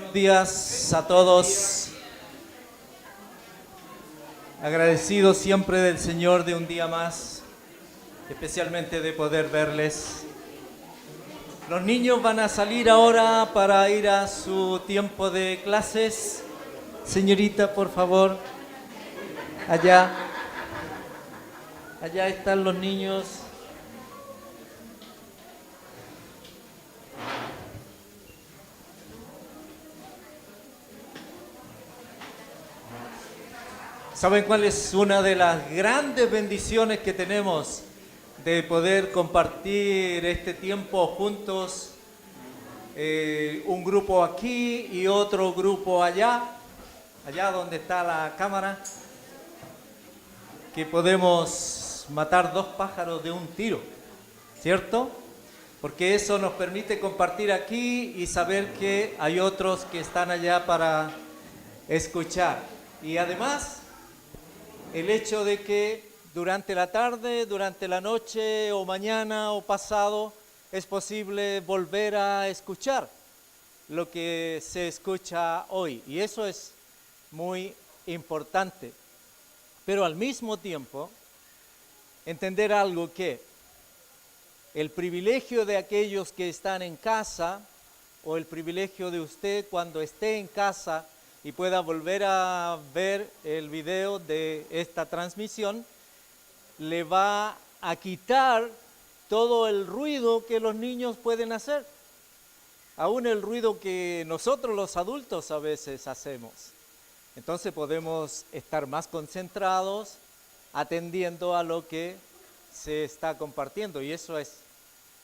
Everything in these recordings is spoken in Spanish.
Buenos días a todos. Agradecido siempre del Señor de un día más, especialmente de poder verles. Los niños van a salir ahora para ir a su tiempo de clases. Señorita, por favor, allá están los niños. ¿Saben cuál es una de las grandes bendiciones que tenemos de poder compartir este tiempo juntos? Un grupo aquí y otro grupo allá donde está la cámara, que podemos matar dos pájaros de un tiro, ¿cierto? Porque eso nos permite compartir aquí y saber que hay otros que están allá para escuchar. Y además, el hecho de que durante la tarde, durante la noche o mañana o pasado es posible volver a escuchar lo que se escucha hoy. Y eso es muy importante. Pero al mismo tiempo, entender algo que el privilegio de aquellos que están en casa o el privilegio de usted cuando esté en casa y pueda volver a ver el video de esta transmisión, le va a quitar todo el ruido que los niños pueden hacer, aún el ruido que nosotros los adultos a veces hacemos. Entonces podemos estar más concentrados atendiendo a lo que se está compartiendo y eso es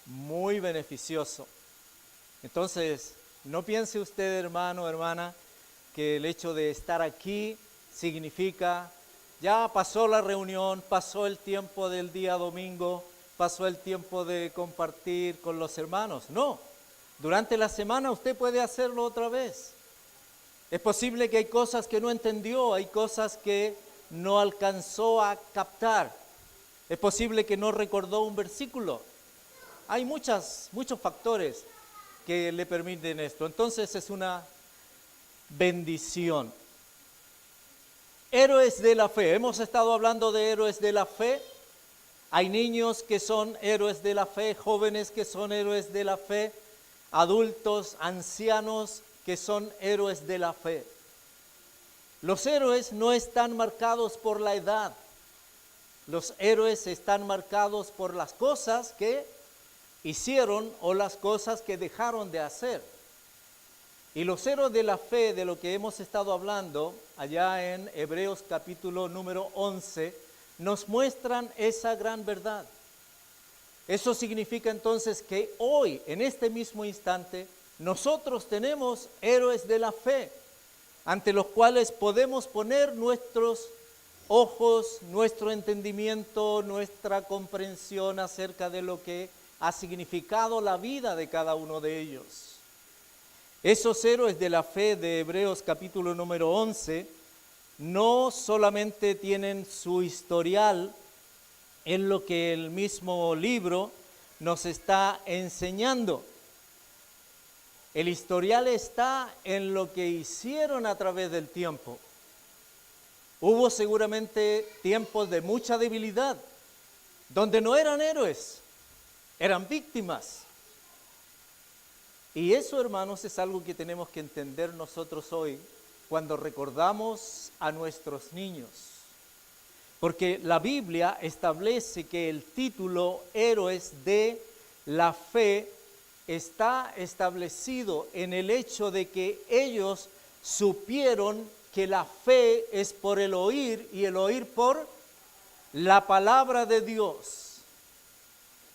muy beneficioso. Entonces, no piense usted, hermano, hermana, que el hecho de estar aquí significa, ya pasó la reunión, pasó el tiempo del día domingo, pasó el tiempo de compartir con los hermanos. No, durante la semana usted puede hacerlo otra vez. Es posible que hay cosas que no entendió, hay cosas que no alcanzó a captar. Es posible que no recordó un versículo. Hay muchos factores que le permiten esto. Entonces es una bendición. Héroes de la fe. Hemos estado hablando de héroes de la fe. Hay niños que son héroes de la fe, jóvenes que son héroes de la fe, adultos, ancianos que son héroes de la fe. Los héroes no están marcados por la edad. Los héroes están marcados por las cosas que hicieron o las cosas que dejaron de hacer. Y los héroes de la fe, de lo que hemos estado hablando allá en Hebreos capítulo número 11, nos muestran esa gran verdad. Eso significa entonces que hoy, en este mismo instante, nosotros tenemos héroes de la fe, ante los cuales podemos poner nuestros ojos, nuestro entendimiento, nuestra comprensión acerca de lo que ha significado la vida de cada uno de ellos. Esos héroes de la fe de Hebreos capítulo número 11 no solamente tienen su historial en lo que el mismo libro nos está enseñando. El historial está en lo que hicieron a través del tiempo. Hubo seguramente tiempos de mucha debilidad, donde no eran héroes, eran víctimas. Y eso, hermanos, es algo que tenemos que entender nosotros hoy cuando recordamos a nuestros niños. Porque la Biblia establece que el título Héroes de la Fe está establecido en el hecho de que ellos supieron que la fe es por el oír y el oír por la palabra de Dios.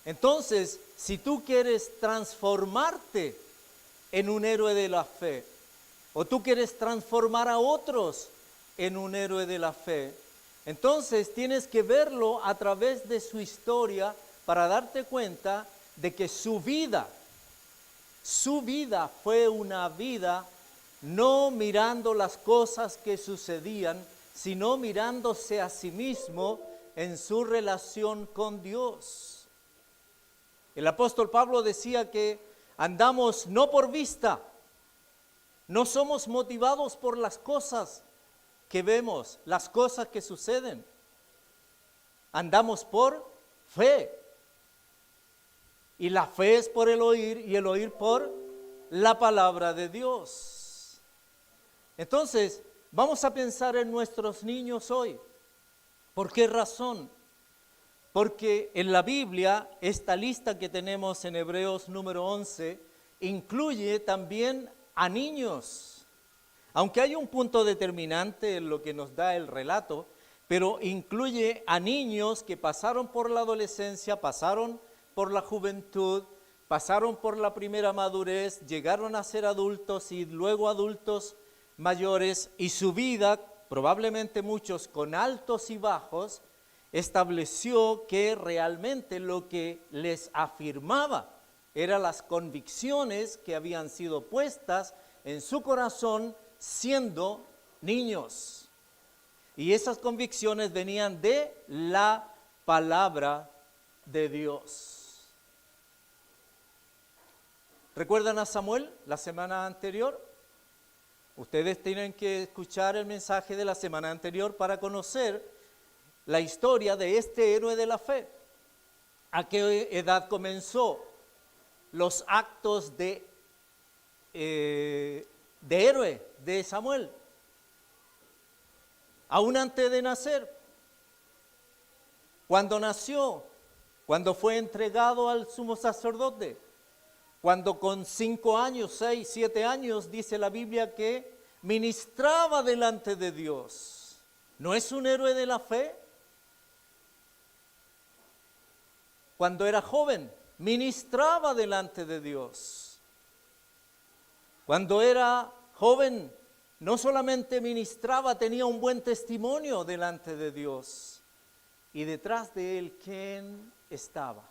Entonces, si tú quieres transformarte en un héroe de la fe, o tú quieres transformar a otros en un héroe de la fe, entonces tienes que verlo a través de su historia para darte cuenta de que su vida fue una vida no mirando las cosas que sucedían, sino mirándose a sí mismo en su relación con Dios. El apóstol Pablo decía que andamos no por vista, No somos motivados por las cosas que vemos, las cosas que suceden. Andamos por fe. Y la fe es por el oír y el oír por la palabra de Dios. Entonces, vamos a pensar en nuestros niños hoy. ¿Por qué razón? Porque en la Biblia, esta lista que tenemos en Hebreos número 11, incluye también a niños. Aunque hay un punto determinante en lo que nos da el relato, pero incluye a niños que pasaron por la adolescencia, pasaron por la juventud, pasaron por la primera madurez, llegaron a ser adultos y luego adultos mayores, y su vida, probablemente muchos con altos y bajos, estableció que realmente lo que les afirmaba eran las convicciones que habían sido puestas en su corazón siendo niños. Y esas convicciones venían de la palabra de Dios. ¿Recuerdan a Samuel la semana anterior? Ustedes tienen que escuchar el mensaje de la semana anterior para conocer la historia de este héroe de la fe. ¿A qué edad comenzó los actos de héroe de Samuel? Aún antes de nacer. Cuando nació, cuando fue entregado al sumo sacerdote, cuando con 5 años, 6, 7 años, dice la Biblia que ministraba delante de Dios. ¿No es un héroe de la fe? Cuando era joven, ministraba delante de Dios. Cuando era joven, no solamente ministraba, tenía un buen testimonio delante de Dios. Y detrás de él, ¿quién estaba?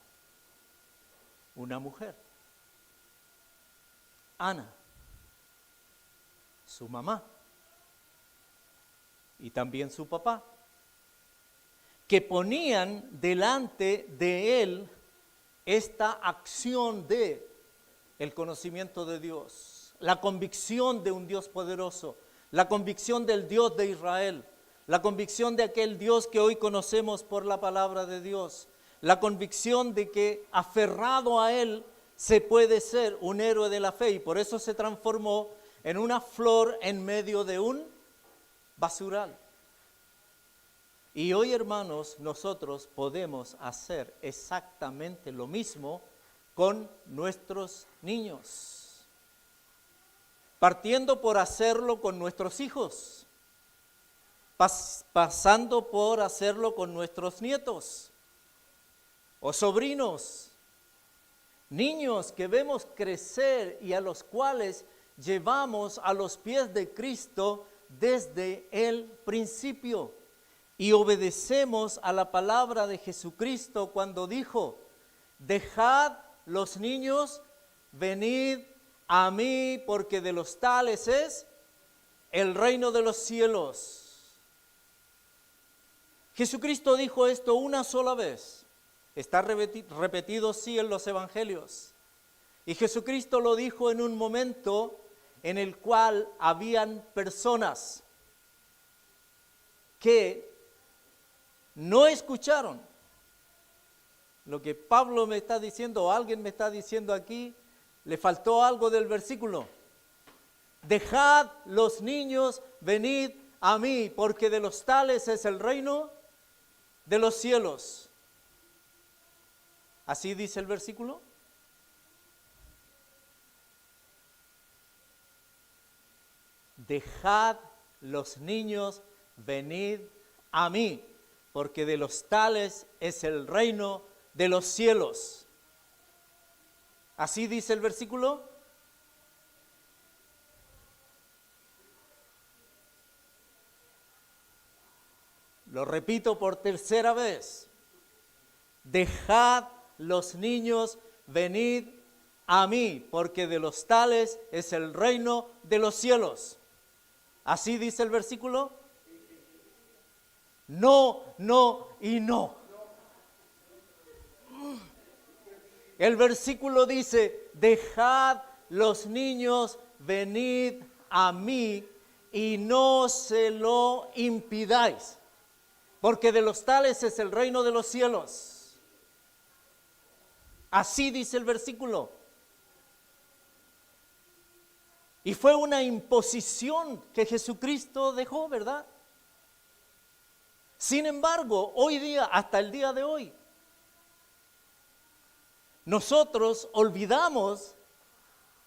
Una mujer. Ana, su mamá. Y también su papá. Que ponían delante de él esta acción de el conocimiento de Dios, la convicción de un Dios poderoso, la convicción del Dios de Israel, la convicción de aquel Dios que hoy conocemos por la palabra de Dios, la convicción de que aferrado a él se puede ser un héroe de la fe, y por eso se transformó en una flor en medio de un basural. Y hoy, hermanos, nosotros podemos hacer exactamente lo mismo con nuestros niños, partiendo por hacerlo con nuestros hijos, pasando por hacerlo con nuestros nietos o sobrinos, niños que vemos crecer y a los cuales llevamos a los pies de Cristo desde el principio. Y obedecemos a la palabra de Jesucristo cuando dijo: dejad los niños, venid a mí, porque de los tales es el reino de los cielos. Jesucristo dijo esto una sola vez. Está repetido sí en los evangelios. Y Jesucristo lo dijo en un momento en el cual habían personas que no escucharon lo que Pablo me está diciendo, o alguien me está diciendo aquí. Le faltó algo del versículo. Dejad los niños, venid a mí, porque de los tales es el reino de los cielos. ¿Así dice el versículo? Dejad los niños, venid a mí, porque de los tales es el reino de los cielos. ¿Así dice el versículo? Lo repito por tercera vez. Dejad los niños, venid a mí, porque de los tales es el reino de los cielos. ¿Así dice el versículo? No, no y no. El versículo dice: dejad los niños, venid a mí y no se lo impidáis, porque de los tales es el reino de los cielos. Así dice el versículo. Y fue una imposición que Jesucristo dejó, ¿verdad? Sin embargo, hoy día, hasta el día de hoy, nosotros olvidamos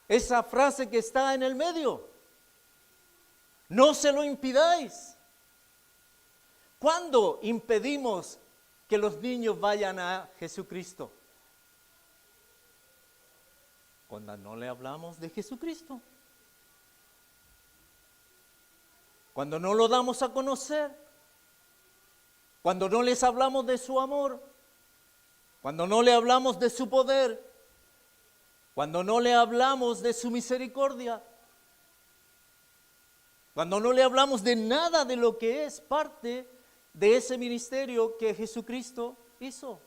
esa frase que está en el medio. No se lo impidáis. ¿Cuándo impedimos que los niños vayan a Jesucristo? Cuando no le hablamos de Jesucristo. Cuando no lo damos a conocer. Cuando no les hablamos de su amor. Cuando no le hablamos de su poder. Cuando no le hablamos de su misericordia. Cuando no le hablamos de nada de lo que es parte de ese ministerio que Jesucristo hizo.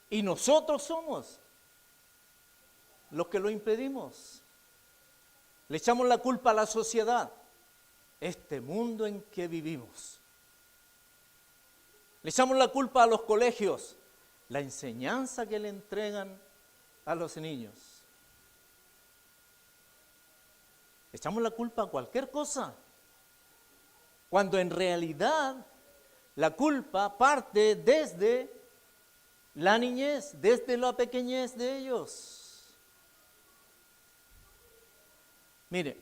Y nosotros somos los que lo impedimos. Le echamos la culpa a la sociedad, este mundo en que vivimos. Le echamos la culpa a los colegios, la enseñanza que le entregan a los niños. Le echamos la culpa a cualquier cosa, cuando en realidad la culpa parte desde la niñez, desde la pequeñez de ellos. Mire,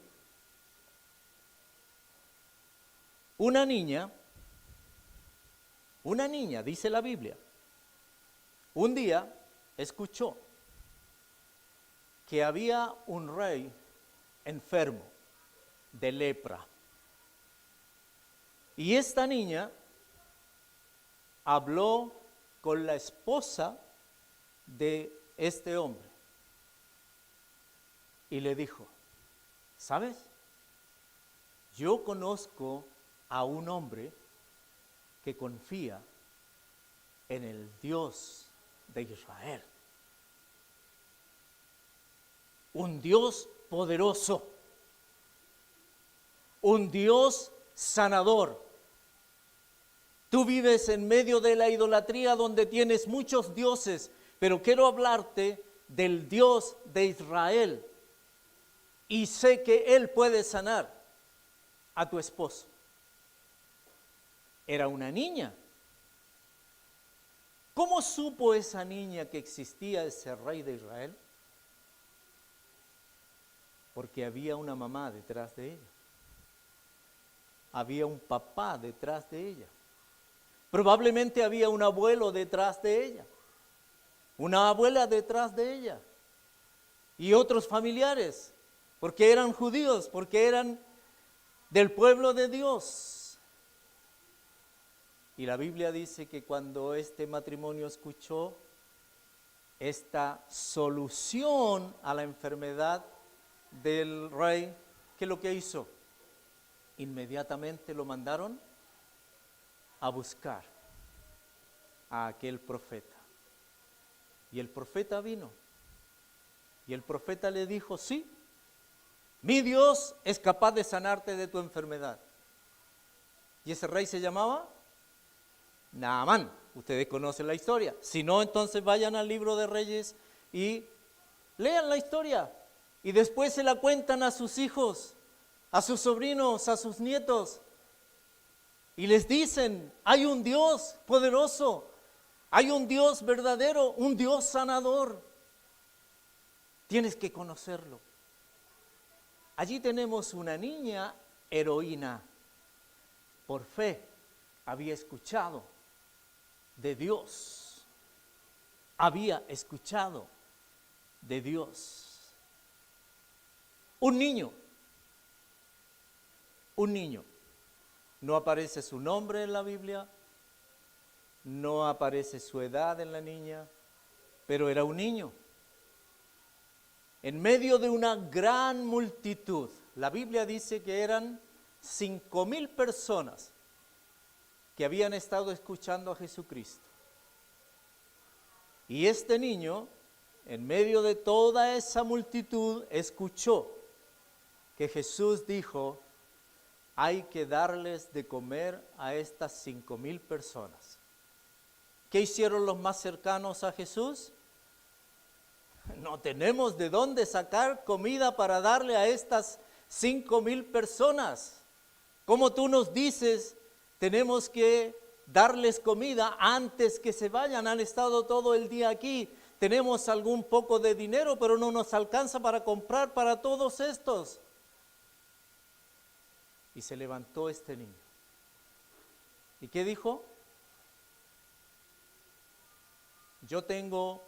una niña, dice la Biblia, un día escuchó que había un rey enfermo de lepra. Y esta niña habló con la esposa de este hombre y le dijo, ¿sabes? Yo conozco a un hombre que confía en el Dios de Israel. Un Dios poderoso. Un Dios sanador. Tú vives en medio de la idolatría donde tienes muchos dioses, pero quiero hablarte del Dios de Israel. Y sé que Él puede sanar a tu esposo. Era una niña. ¿Cómo supo esa niña que existía ese rey de Israel? Porque había una mamá detrás de ella. Había un papá detrás de ella. Probablemente había un abuelo detrás de ella. Una abuela detrás de ella. Y otros familiares. Porque eran judíos, porque eran del pueblo de Dios. Y la Biblia dice que cuando este matrimonio escuchó esta solución a la enfermedad del rey, ¿qué es lo que hizo? Inmediatamente lo mandaron a buscar a aquel profeta. Y el profeta vino. Y el profeta le dijo, sí, mi Dios es capaz de sanarte de tu enfermedad. ¿Y ese rey se llamaba? Naamán. Ustedes conocen la historia. Si no, entonces vayan al libro de Reyes y lean la historia. Y después se la cuentan a sus hijos, a sus sobrinos, a sus nietos. Y les dicen, hay un Dios poderoso, hay un Dios verdadero, un Dios sanador. Tienes que conocerlo. Allí tenemos una niña heroína. Por fe había escuchado de Dios. Había escuchado de Dios. Un niño. No aparece su nombre en la Biblia, no aparece su edad en la niña, pero era un niño. En medio de una gran multitud, la Biblia dice que eran 5,000 personas que habían estado escuchando a Jesucristo. Y este niño, en medio de toda esa multitud, escuchó que Jesús dijo, hay que darles de comer a estas 5,000 personas. ¿Qué hicieron los más cercanos a Jesús? No tenemos de dónde sacar comida para darle a estas 5,000 personas. Como tú nos dices, tenemos que darles comida antes que se vayan. Han estado todo el día aquí. Tenemos algún poco de dinero, pero no nos alcanza para comprar para todos estos. Y se levantó este niño. ¿Y qué dijo? Yo tengo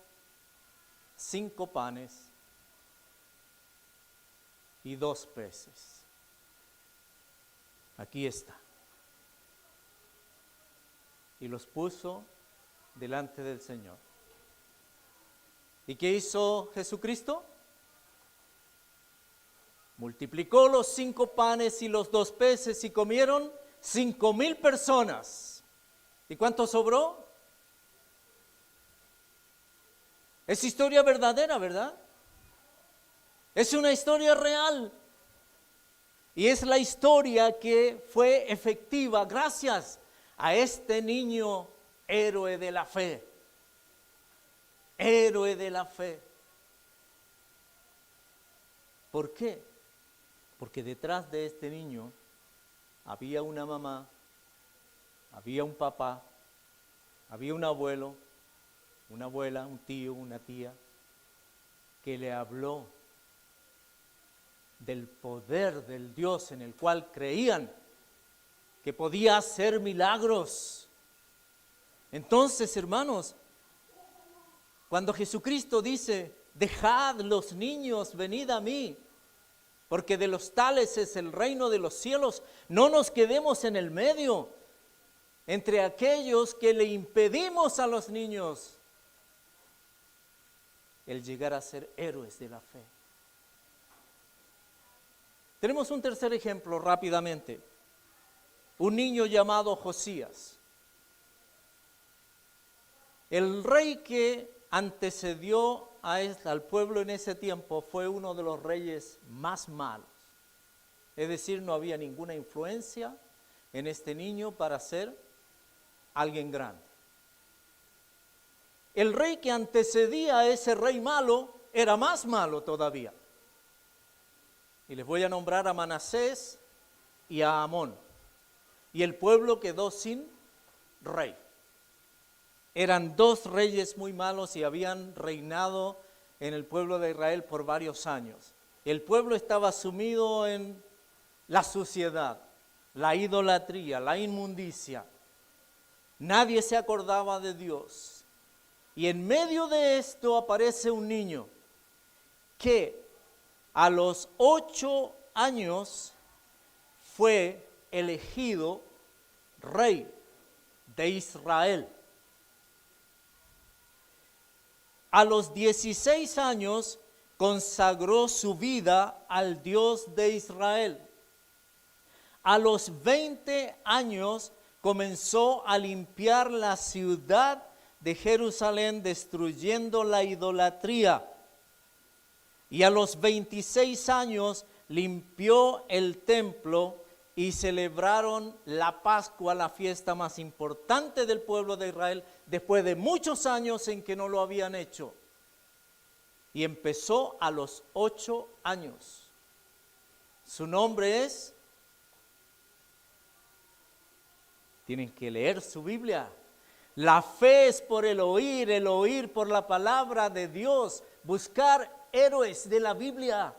5 panes y 2 peces. Aquí está. Y los puso delante del Señor. ¿Y qué hizo Jesucristo? Multiplicó los 5 panes y los 2 peces y comieron 5,000 personas. ¿Y cuánto sobró? Es historia verdadera, ¿verdad? Es una historia real. Y es la historia que fue efectiva gracias a este niño héroe de la fe. Héroe de la fe. ¿Por qué? Porque detrás de este niño había una mamá, había un papá, había un abuelo, una abuela, un tío, una tía, que le habló del poder del Dios en el cual creían que podía hacer milagros. Entonces, hermanos, cuando Jesucristo dice, dejad los niños, venid a mí, porque de los tales es el reino de los cielos, no nos quedemos en el medio, entre aquellos que le impedimos a los niños el llegar a ser héroes de la fe. Tenemos un tercer ejemplo rápidamente. Un niño llamado Josías. El rey que antecedió al pueblo en ese tiempo fue uno de los reyes más malos. Es decir, no había ninguna influencia en este niño para ser alguien grande. El rey que antecedía a ese rey malo era más malo todavía. Y les voy a nombrar a Manasés y a Amón. Y el pueblo quedó sin rey. Eran 2 reyes muy malos y habían reinado en el pueblo de Israel por varios años. El pueblo estaba sumido en la suciedad, la idolatría, la inmundicia. Nadie se acordaba de Dios. Y en medio de esto aparece un niño que a los 8 años fue elegido rey de Israel. A los 16 años consagró su vida al Dios de Israel. A los 20 años comenzó a limpiar la ciudad de Jerusalén, destruyendo la idolatría. Y a los 26 años limpió el templo y celebraron la Pascua, la fiesta más importante del pueblo de Israel, después de muchos años en que no lo habían hecho. Y empezó a los 8 años. Su nombre es, tienen que leer su Biblia. La fe es por el oír por la palabra de Dios. Buscar héroes de la Biblia,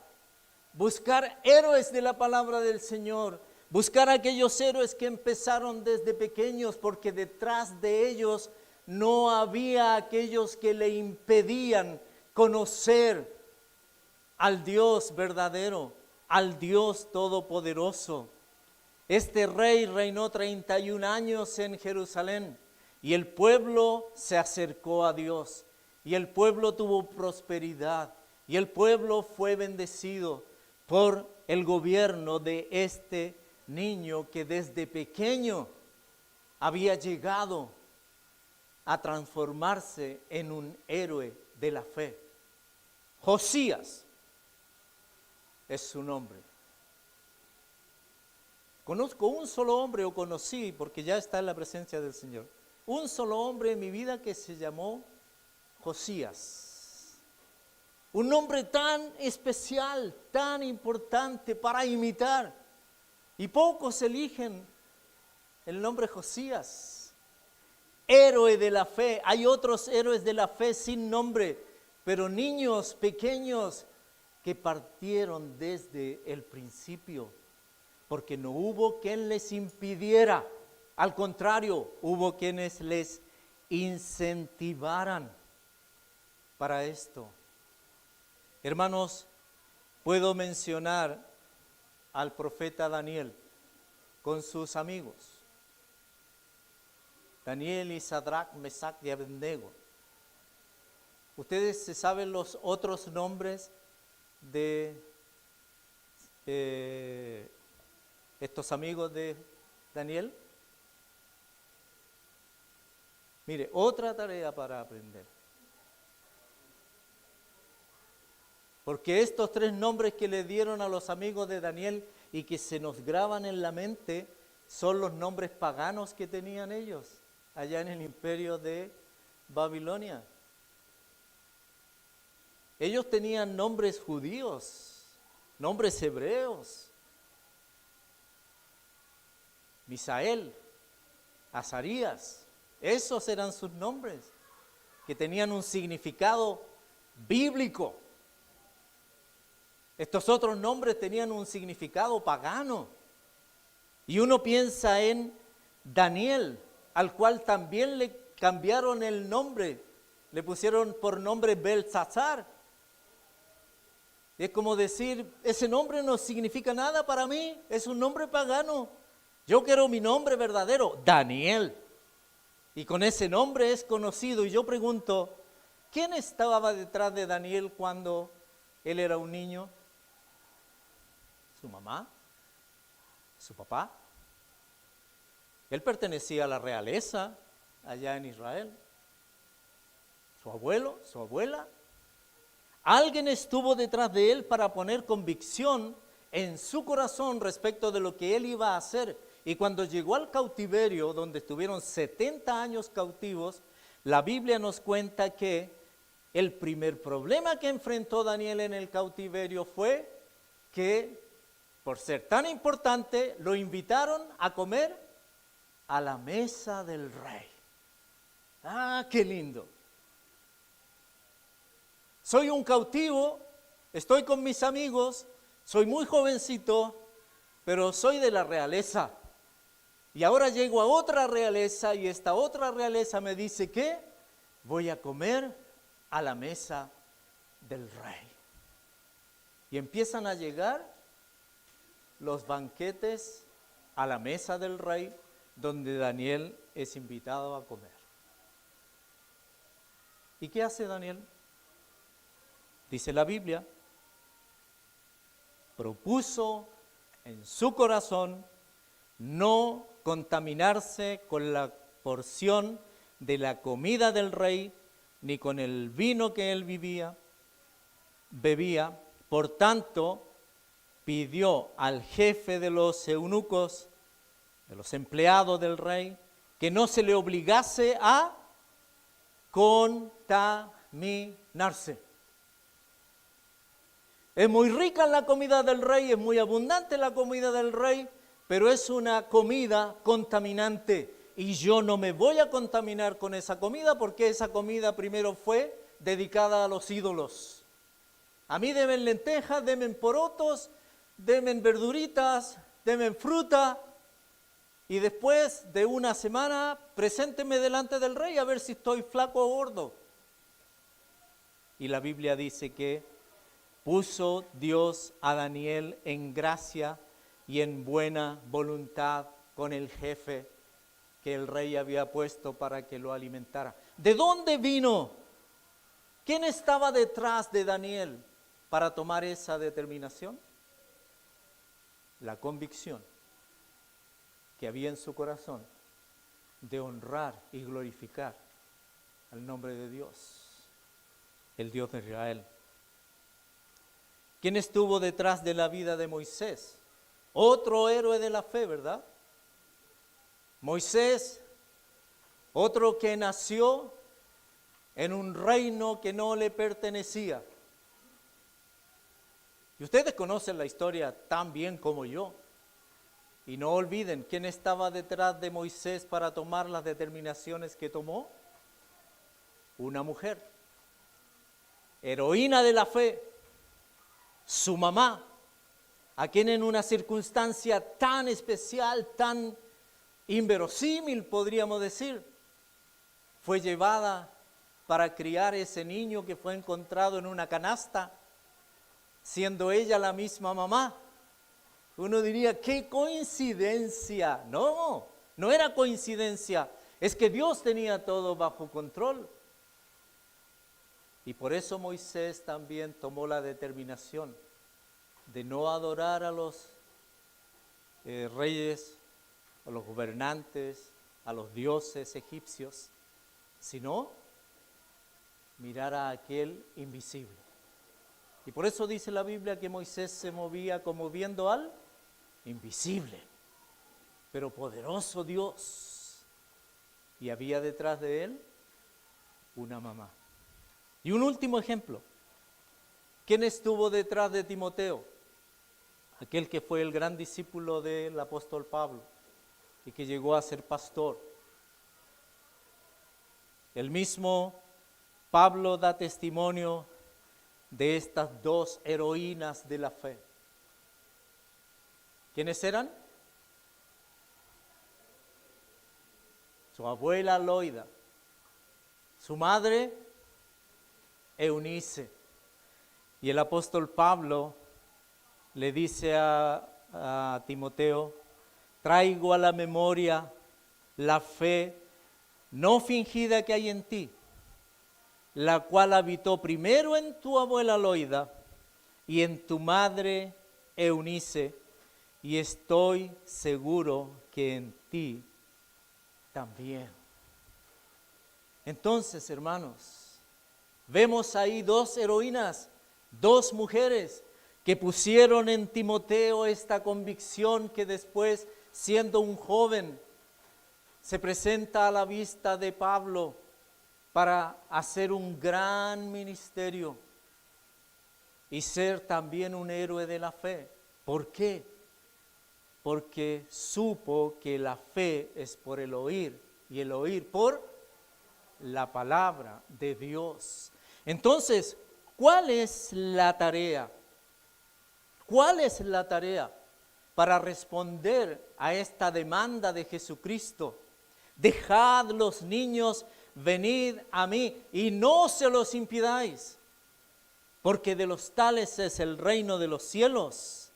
buscar héroes de la palabra del Señor, buscar aquellos héroes que empezaron desde pequeños, porque detrás de ellos no había aquellos que le impedían conocer al Dios verdadero, al Dios todopoderoso. Este rey reinó 31 años en Jerusalén y el pueblo se acercó a Dios y el pueblo tuvo prosperidad y el pueblo fue bendecido por el gobierno de este niño que desde pequeño había llegado a transformarse en un héroe de la fe. Josías es su nombre. Conozco un solo hombre, o conocí, porque ya está en la presencia del Señor, un solo hombre en mi vida que se llamó Josías. Un nombre tan especial, tan importante para imitar. Y pocos eligen el nombre Josías. Héroe de la fe. Hay otros héroes de la fe sin nombre, pero niños pequeños que partieron desde el principio, porque no hubo quien les impidiera. Al contrario, hubo quienes les incentivaran para esto. Hermanos, puedo mencionar al profeta Daniel con sus amigos. Daniel y Sadrach, Mesach y Abednego. ¿Ustedes se saben los otros nombres de estos amigos de Daniel? Mire, otra tarea para aprender. Porque estos 3 nombres que le dieron a los amigos de Daniel y que se nos graban en la mente son los nombres paganos que tenían ellos allá en el imperio de Babilonia. Ellos tenían nombres judíos, nombres hebreos. Misael, Azarías, esos eran sus nombres, que tenían un significado bíblico. Estos otros nombres tenían un significado pagano. Y uno piensa en Daniel, al cual también le cambiaron el nombre, le pusieron por nombre Beltsasar. Es como decir, ese nombre no significa nada para mí, es un nombre pagano. Yo quiero mi nombre verdadero, Daniel. Y con ese nombre es conocido. Y yo pregunto, ¿quién estaba detrás de Daniel cuando él era un niño? ¿Su mamá? ¿Su papá? Él pertenecía a la realeza allá en Israel. ¿Su abuelo? ¿Su abuela? Alguien estuvo detrás de él para poner convicción en su corazón respecto de lo que él iba a hacer. Y cuando llegó al cautiverio, donde estuvieron 70 años cautivos, la Biblia nos cuenta que el primer problema que enfrentó Daniel en el cautiverio fue que, por ser tan importante, lo invitaron a comer a la mesa del rey. ¡Ah, qué lindo! Soy un cautivo, estoy con mis amigos, soy muy jovencito, pero soy de la realeza. Y ahora llego a otra realeza y esta otra realeza me dice que voy a comer a la mesa del rey. Y empiezan a llegar los banquetes a la mesa del rey, donde Daniel es invitado a comer. ¿Y qué hace Daniel? Dice la Biblia, propuso en su corazón no contaminarse con la porción de la comida del rey, ni con el vino que él bebía. Por tanto, pidió al jefe de los eunucos, de los empleados del rey, que no se le obligase a contaminarse. Es muy rica la comida del rey, es muy abundante la comida del rey, pero es una comida contaminante. Y yo no me voy a contaminar con esa comida porque esa comida primero fue dedicada a los ídolos. A mí denme lentejas, denme porotos, denme verduritas, denme fruta. Y después de una semana, presénteme delante del rey a ver si estoy flaco o gordo. Y la Biblia dice que puso Dios a Daniel en gracia y en buena voluntad con el jefe que el rey había puesto para que lo alimentara. ¿De dónde vino? ¿Quién estaba detrás de Daniel para tomar esa determinación? La convicción que había en su corazón de honrar y glorificar al nombre de Dios, el Dios de Israel. ¿Quién estuvo detrás de la vida de Moisés? Otro héroe de la fe, ¿verdad? Moisés, otro que nació en un reino que no le pertenecía. Y ustedes conocen la historia tan bien como yo. Y no olviden, ¿quién estaba detrás de Moisés para tomar las determinaciones que tomó? Una mujer, heroína de la fe, su mamá, a quien en una circunstancia tan especial, tan inverosímil, podríamos decir, fue llevada para criar ese niño que fue encontrado en una canasta, siendo ella la misma mamá. Uno diría, ¡qué coincidencia! No, no era coincidencia, es que Dios tenía todo bajo control. Y por eso Moisés también tomó la determinación de no adorar a los reyes, a los gobernantes, a los dioses egipcios, sino mirar a aquel invisible. Y por eso dice la Biblia que Moisés se movía como viendo al invisible, pero poderoso Dios. Y había detrás de él una mamá. Y un último ejemplo. ¿Quién estuvo detrás de Timoteo? Aquel que fue el gran discípulo del apóstol Pablo y que llegó a ser pastor. El mismo Pablo da testimonio de estas dos heroínas de la fe. ¿Quiénes eran? Su abuela Loida, su madre Eunice. Y el apóstol Pablo le dice a Timoteo, traigo a la memoria la fe no fingida que hay en ti, la cual habitó primero en tu abuela Loida y en tu madre Eunice, y estoy seguro que en ti también. Entonces, hermanos, vemos ahí dos heroínas, dos mujeres que pusieron en Timoteo esta convicción que después, siendo un joven, se presenta a la vista de Pablo para hacer un gran ministerio y ser también un héroe de la fe. ¿Por qué? Porque supo que la fe es por el oír y el oír por la palabra de Dios. Entonces, ¿cuál es la tarea? ¿Cuál es la tarea para responder a esta demanda de Jesucristo? Dejad los niños, venid a mí y no se los impidáis, porque de los tales es el reino de los cielos.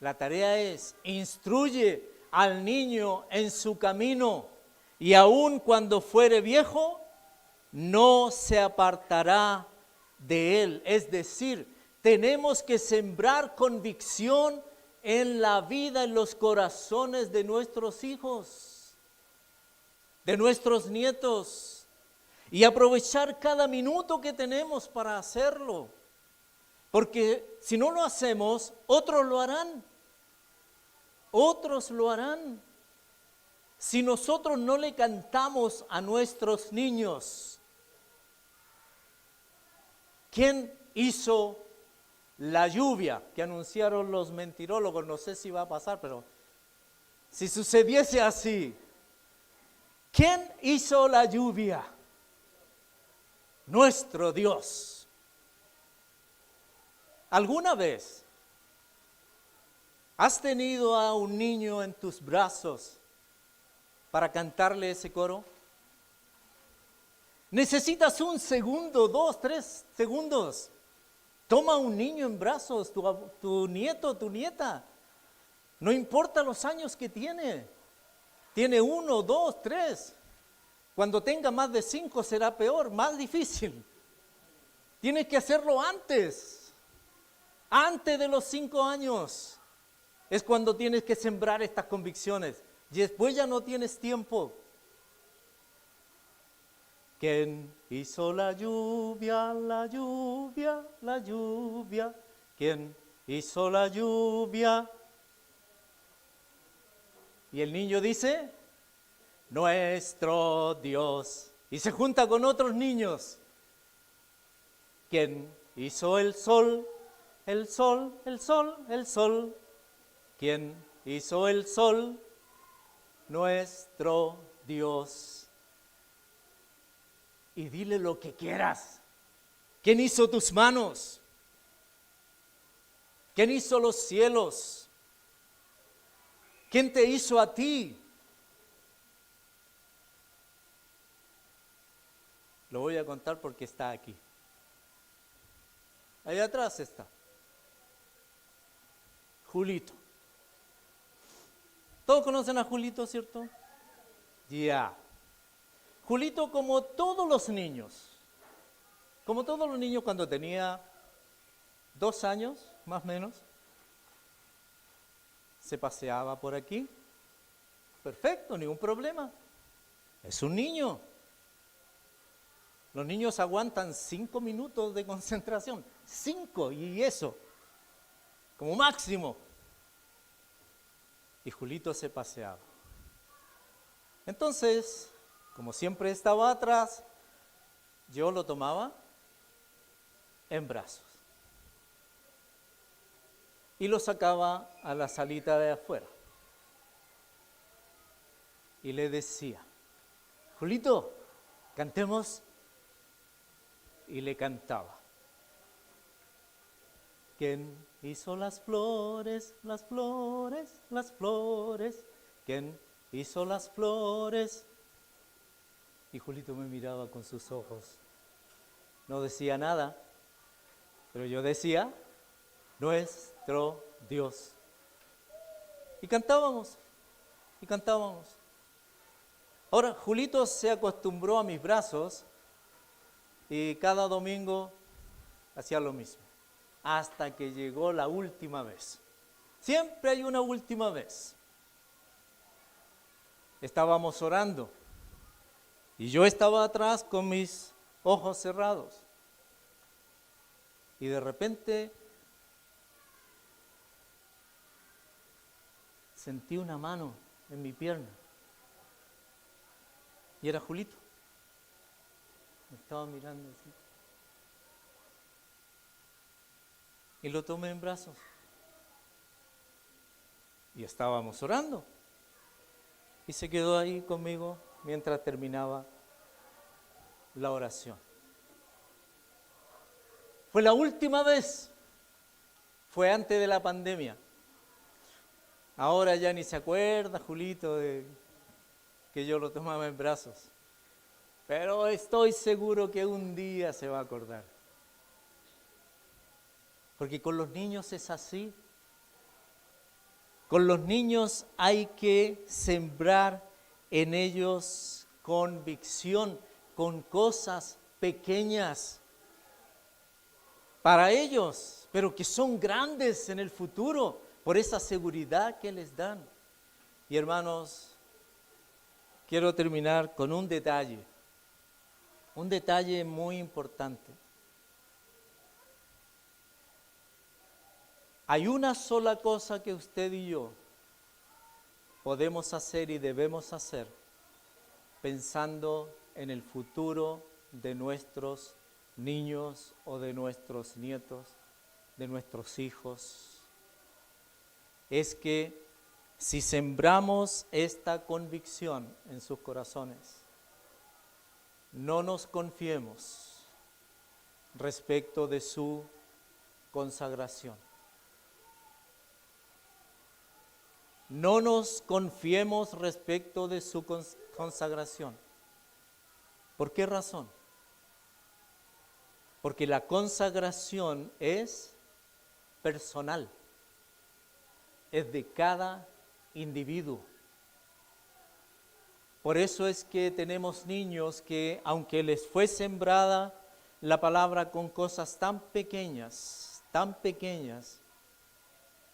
La tarea es, instruye al niño en su camino, y aun cuando fuere viejo, no se apartará de él. Es decir, tenemos que sembrar convicción en la vida, en los corazones de nuestros hijos, de nuestros nietos, y aprovechar cada minuto que tenemos para hacerlo. Porque si no lo hacemos, otros lo harán. Otros lo harán. Si nosotros no le cantamos a nuestros niños, ¿quién hizo la lluvia que anunciaron los mentirólogos? No sé si va a pasar, pero si sucediese así, ¿quién hizo la lluvia? Nuestro Dios. ¿Alguna vez has tenido a un niño en tus brazos para cantarle ese coro? Necesitas un segundo, 2, 3 segundos. Toma un niño en brazos, tu nieto, tu nieta. No importa los años que tiene. Tiene 1, 2, 3. Cuando tenga más de 5 será peor, más difícil. Tienes que hacerlo antes. Antes de los 5 años es cuando tienes que sembrar estas convicciones. Y después ya no tienes tiempo. ¿Quién hizo la lluvia, la lluvia, la lluvia? ¿Quién hizo la lluvia? Y el niño dice, nuestro Dios. Y se junta con otros niños. ¿Quién hizo el sol? El sol, el sol, el sol. ¿Quién hizo el sol? Nuestro Dios. Y dile lo que quieras. ¿Quién hizo tus manos? ¿Quién hizo los cielos? ¿Quién te hizo a ti? Lo voy a contar porque está aquí. Allá atrás está. Julito. ¿Todos conocen a Julito, cierto? Ya. Julito, como todos los niños cuando tenía 2 años, más o menos, se paseaba por aquí. Perfecto, ningún problema. Es un niño. Los niños aguantan 5 minutos de concentración. 5, y eso, como máximo. Y Julito se paseaba. Entonces, como siempre estaba atrás, yo lo tomaba en brazos y lo sacaba a la salita de afuera y le decía, Julito, cantemos, y le cantaba. ¿Quién hizo las flores, las flores, las flores? ¿Quién hizo las flores? Y Julito me miraba con sus ojos. No decía nada, pero yo decía, nuestro Dios. Y cantábamos, y cantábamos. Ahora, Julito se acostumbró a mis brazos y cada domingo hacía lo mismo, hasta que llegó la última vez. Siempre hay una última vez. Estábamos orando y yo estaba atrás con mis ojos cerrados. Y de repente sentí una mano en mi pierna. Y era Julito. Me estaba mirando así. Y lo tomé en brazos. Y estábamos orando. Y se quedó ahí conmigo mientras terminaba la oración. Fue la última vez. Fue antes de la pandemia. Ahora ya ni se acuerda Julito de que yo lo tomaba en brazos. Pero estoy seguro que un día se va a acordar. Porque con los niños es así. Con los niños hay que sembrar en ellos convicción, con cosas pequeñas para ellos, pero que son grandes en el futuro por esa seguridad que les dan. Y hermanos, quiero terminar con un detalle muy importante. Hay una sola cosa que usted y yo podemos hacer y debemos hacer pensando en el futuro de nuestros niños o de nuestros nietos, de nuestros hijos. Es que si sembramos esta convicción en sus corazones, no nos confiemos respecto de su consagración. No nos confiemos respecto de su consagración. ¿Por qué razón? Porque la consagración es personal, es de cada individuo. Por eso es que tenemos niños que, aunque les fue sembrada la palabra con cosas tan pequeñas,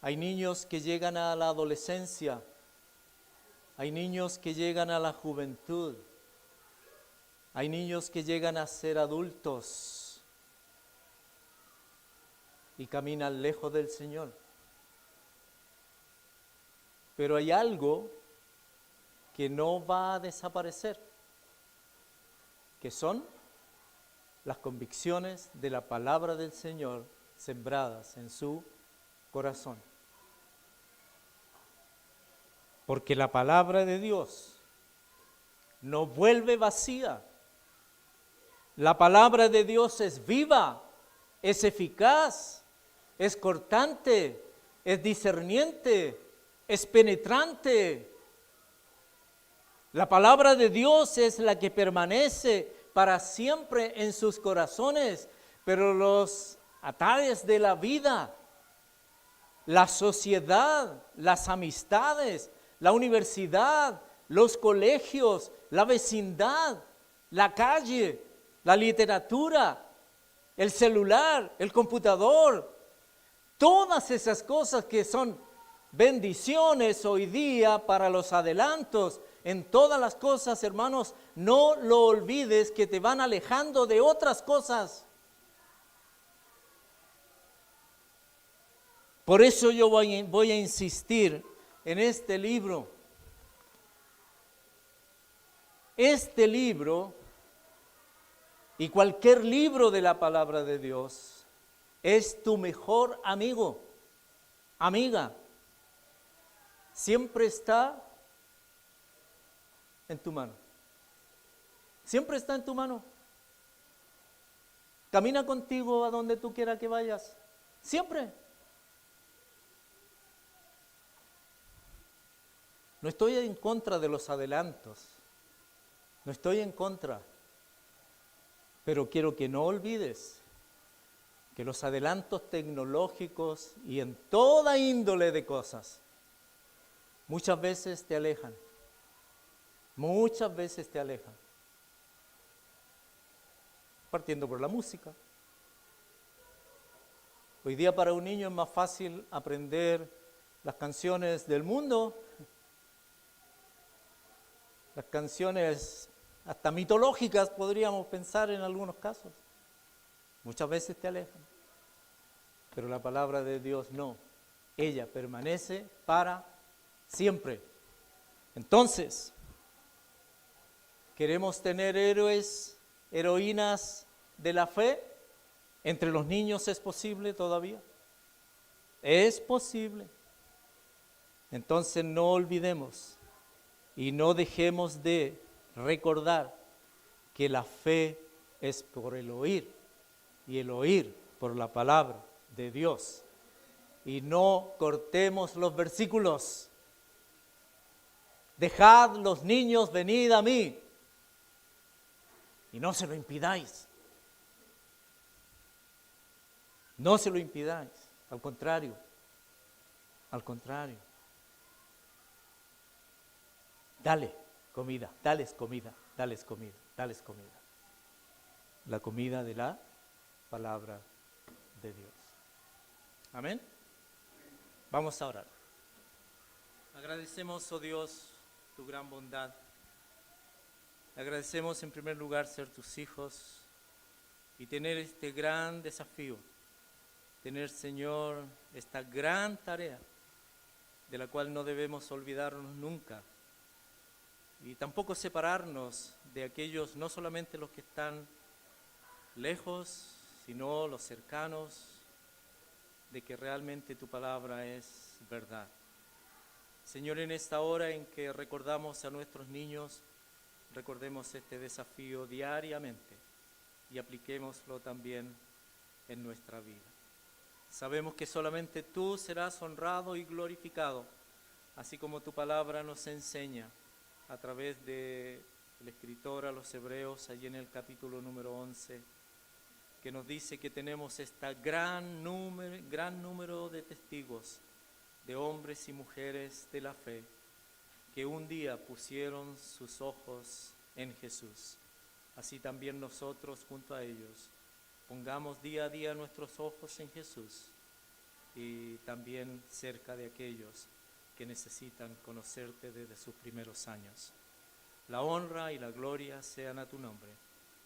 hay niños que llegan a la adolescencia, hay niños que llegan a la juventud, hay niños que llegan a ser adultos y caminan lejos del Señor. Pero hay algo que no va a desaparecer, que son las convicciones de la palabra del Señor sembradas en su corazón. Porque la palabra de Dios no vuelve vacía. La palabra de Dios es viva, es eficaz, es cortante, es discerniente, es penetrante. La palabra de Dios es la que permanece para siempre en sus corazones, pero los atares de la vida, la sociedad, las amistades, la universidad, los colegios, la vecindad, la calle, la literatura, el celular, el computador, todas esas cosas que son bendiciones hoy día para los adelantos, en todas las cosas, hermanos, no lo olvides que te van alejando de otras cosas. Por eso yo voy a insistir en este libro. Este libro y cualquier libro de la palabra de Dios es tu mejor amigo, amiga. Siempre está en tu mano. Siempre está en tu mano. Camina contigo a donde tú quieras que vayas. Siempre. No estoy en contra de los adelantos. No estoy en contra. Pero quiero que no olvides que los adelantos tecnológicos y en toda índole de cosas muchas veces te alejan. Muchas veces te alejan. Partiendo por la música. Hoy día para un niño es más fácil aprender las canciones del mundo, las canciones hasta mitológicas podríamos pensar en algunos casos. Muchas veces te alejan. Pero la palabra de Dios no. Ella permanece para siempre. Entonces, ¿queremos tener héroes, heroínas de la fe? ¿Entre los niños es posible todavía? Es posible. Entonces no olvidemos y no dejemos de recordar que la fe es por el oír y el oír por la palabra de Dios. Y no cortemos los versículos. Dejad los niños, venid a mí. Y no se lo impidáis. No se lo impidáis. Al contrario. Al contrario. Dale comida, dales comida, dales comida, dales comida. La comida de la palabra de Dios. Amén. Vamos a orar. Agradecemos, oh Dios, tu gran bondad. Agradecemos en primer lugar ser tus hijos y tener este gran desafío. Tener, Señor, esta gran tarea de la cual no debemos olvidarnos nunca. Y tampoco separarnos de aquellos, no solamente los que están lejos, sino los cercanos, de que realmente tu palabra es verdad. Señor, en esta hora en que recordamos a nuestros niños, recordemos este desafío diariamente y apliquémoslo también en nuestra vida. Sabemos que solamente tú serás honrado y glorificado, así como tu palabra nos enseña a través del escritor a los Hebreos, allí en el capítulo número 11, que nos dice que tenemos este gran número de testigos, de hombres y mujeres de la fe, que un día pusieron sus ojos en Jesús. Así también nosotros junto a ellos pongamos día a día nuestros ojos en Jesús y también cerca de aquellos que necesitan conocerte desde sus primeros años. La honra y la gloria sean a tu nombre,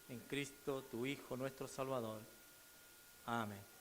en Cristo, tu Hijo, nuestro Salvador. Amén.